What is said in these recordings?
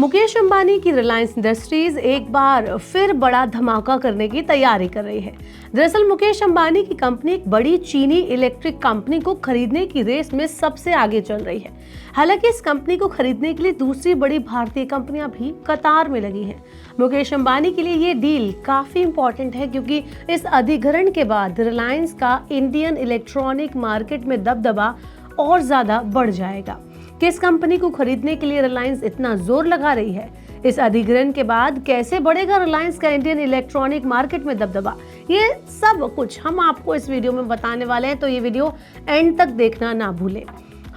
मुकेश अंबानी की रिलायंस इंडस्ट्रीज एक बार फिर बड़ा धमाका करने की तैयारी कर रही है। दरअसल मुकेश अंबानी की कंपनी एक बड़ी चीनी इलेक्ट्रिक कंपनी को खरीदने की रेस में सबसे आगे चल रही है। हालांकि इस कंपनी को खरीदने के लिए दूसरी बड़ी भारतीय कंपनियां भी कतार में लगी हैं। मुकेश अंबानी के लिए ये डील काफी इंपॉर्टेंट है क्योंकि इस अधिग्रहण के बाद रिलायंस का इंडियन इलेक्ट्रॉनिक मार्केट में दबदबा और ज्यादा बढ़ जाएगा। किस कंपनी को खरीदने के लिए रिलायंस इतना जोर लगा रही है, इस अधिग्रहण के बाद कैसे बढ़ेगा रिलायंस का इंडियन इलेक्ट्रॉनिक मार्केट में दबदबा, ये सब कुछ हम आपको इस वीडियो में बताने वाले हैं, तो ये वीडियो एंड तक देखना ना भूलें।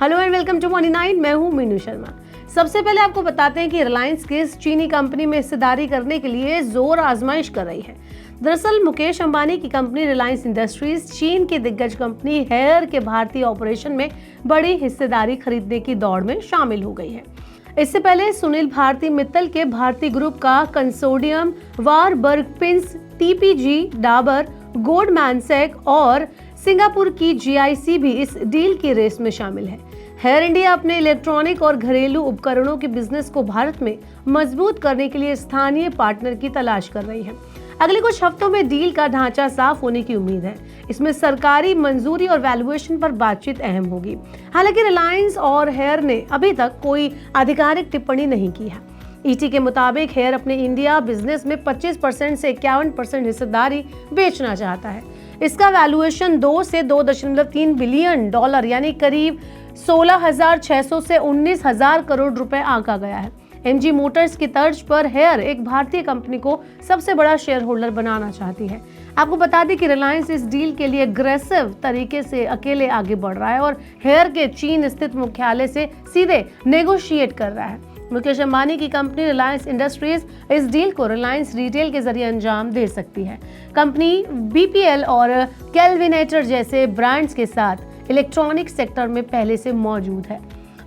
Hello and welcome to money 9, मैं हूं मीनू शर्मा। सबसे पहले आपको बताते हैं कि रिलायंस किस चीनी कंपनी में हिस्सेदारी करने के लिए जोर आजमाइश कर रही है। दरअसल मुकेश अंबानी की कंपनी रिलायंस इंडस्ट्रीज चीन की दिग्गज कंपनी हेयर के भारतीय ऑपरेशन में बड़ी हिस्सेदारी खरीदने की दौड़ में शामिल हो गई है। इससे पहले सुनील भारती मित्तल के भारतीय ग्रुप का consortium Warburg Pincus, TPG, Dabur, Goldman सैक्स और सिंगापुर की जीआईसी भी इस डील की रेस में शामिल है। हेयर इंडिया अपने इलेक्ट्रॉनिक और घरेलू उपकरणों के बिजनेस को भारत में मजबूत करने के लिए स्थानीय पार्टनर की तलाश कर रही है। अगले कुछ हफ्तों में डील का ढांचा साफ होने की उम्मीद है। इसमें सरकारी मंजूरी और वैल्यूएशन पर बातचीत अहम होगी। हालांकि रिलायंस और हेयर ने अभी तक कोई आधिकारिक टिप्पणी नहीं की है। ईटी के मुताबिक हेयर अपने इंडिया बिजनेस में 25% से 51% हिस्सेदारी बेचना चाहता है। इसका वैल्यूएशन 2 से 2.3 बिलियन डॉलर यानी करीब 16,600 से 19,000 करोड़ रुपए आंका गया है। एमजी मोटर्स की तर्ज पर हेयर एक भारतीय कंपनी को सबसे बड़ा शेयर होल्डर बनाना चाहती है। आपको बता दें कि रिलायंस इस डील के लिए अग्रेसिव तरीके से अकेले आगे बढ़ रहा है और हेयर के चीन स्थित मुख्यालय से सीधे नेगोशिएट कर रहा है। मुकेश अंबानी की कंपनी रिलायंस इंडस्ट्रीज इस डील को रिलायंस रिटेल के जरिए अंजाम दे सकती है। कंपनी बीपीएल और कैलविनेटर जैसे ब्रांड्स के साथ इलेक्ट्रॉनिक सेक्टर में पहले से मौजूद है।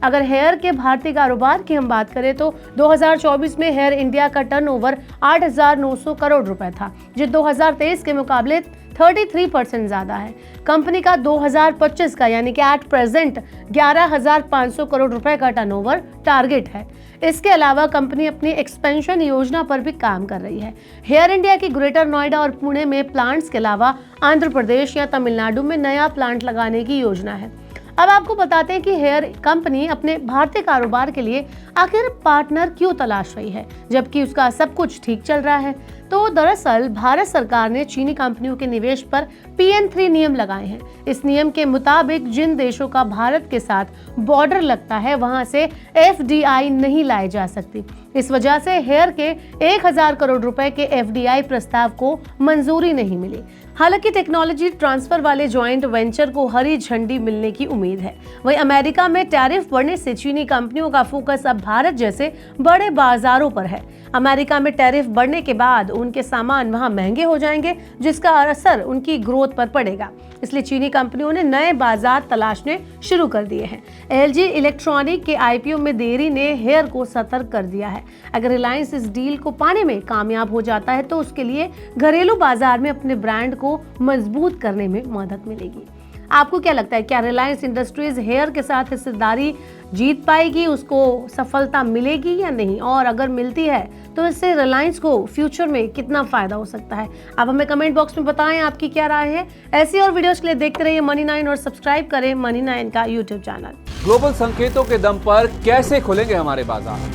अगर हेयर के भारतीय कारोबार की हम बात करें तो 2024 में हेयर इंडिया का टर्नओवर 8,900 करोड़ रुपए था, जो 2023 के मुकाबले 33% ज्यादा है। कंपनी का 2025 का यानी कि एट प्रेजेंट 11,500 करोड़ रुपए का टर्नओवर टारगेट है। इसके अलावा कंपनी अपनी एक्सपेंशन योजना पर भी काम कर रही है। हेयर इंडिया की ग्रेटर नोएडा और पुणे में प्लांट्स के अलावा आंध्र प्रदेश या तमिलनाडु में नया प्लांट लगाने की योजना है। अब आपको बताते हैं कि हेयर कंपनी अपने भारतीय कारोबार के लिए आखिर पार्टनर क्यों तलाश रही है, जबकि उसका सब कुछ ठीक चल रहा है। तो दरअसल भारत सरकार ने चीनी कंपनियों के निवेश पर PN3 नियम लगाए हैं। इस नियम के मुताबिक जिन देशों का भारत के साथ बॉर्डर लगता है वहां से FDI नहीं लाई जा सकती। इस वजह से हेयर के 1,000 करोड़ रुपए के FDI प्रस्ताव को मंजूरी नहीं मिली। हालांकि टेक्नोलॉजी ट्रांसफर वाले ज्वाइंट वेंचर को हरी झंडी मिलने की उम्मीद है। वहीं अमेरिका में टैरिफ बढ़ने से चीनी कंपनियों का फोकस अब भारत जैसे बड़े बाजारों पर है। अमेरिका में टैरिफ बढ़ने के बाद उनके सामान वहां महंगे हो जाएंगे, जिसका असर उनकी ग्रोथ पर पड़ेगा। इसलिए चीनी कंपनियों ने नए बाजार तलाशने शुरू कर दिए हैं। LG इलेक्ट्रॉनिक के IPO में देरी ने हेयर को सतर्क कर दिया है। अगर रिलायंस इस डील को पाने में कामयाब हो जाता है तो उसके लिए घरेलू बाजार में अपने ब्रांड को मजबूत करने में मदद मिलेगी। आपको क्या लगता है, क्या रिलायंस इंडस्ट्रीज हेयर के साथ हिस्सेदारी जीत पाएगी, उसको सफलता मिलेगी या नहीं, और अगर मिलती है तो इससे रिलायंस को फ्यूचर में कितना फायदा हो सकता है? आप हमें कमेंट बॉक्स में बताएं आपकी क्या राय है। ऐसी और वीडियोस के लिए देखते रहिए मनी 9 और सब्सक्राइब करें मनी 9 का यूट्यूब चैनल। ग्लोबल संकेतों के दम पर कैसे खुलेंगे हमारे बाजार,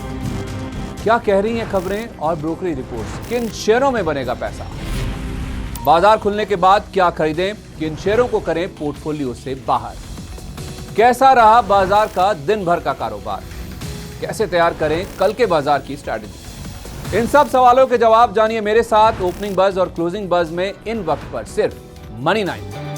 क्या कह रही हैं खबरें और ब्रोकरी रिपोर्ट्स, किन शेयरों में बनेगा पैसा, बाजार खुलने के बाद क्या खरीदें, किन शेयरों को करें पोर्टफोलियो से बाहर, कैसा रहा बाजार का दिन भर का कारोबार, कैसे तैयार करें कल के बाजार की स्ट्रैटेजी, इन सब सवालों के जवाब जानिए मेरे साथ ओपनिंग बज और क्लोजिंग बज में इन वक्त पर सिर्फ मनी 9।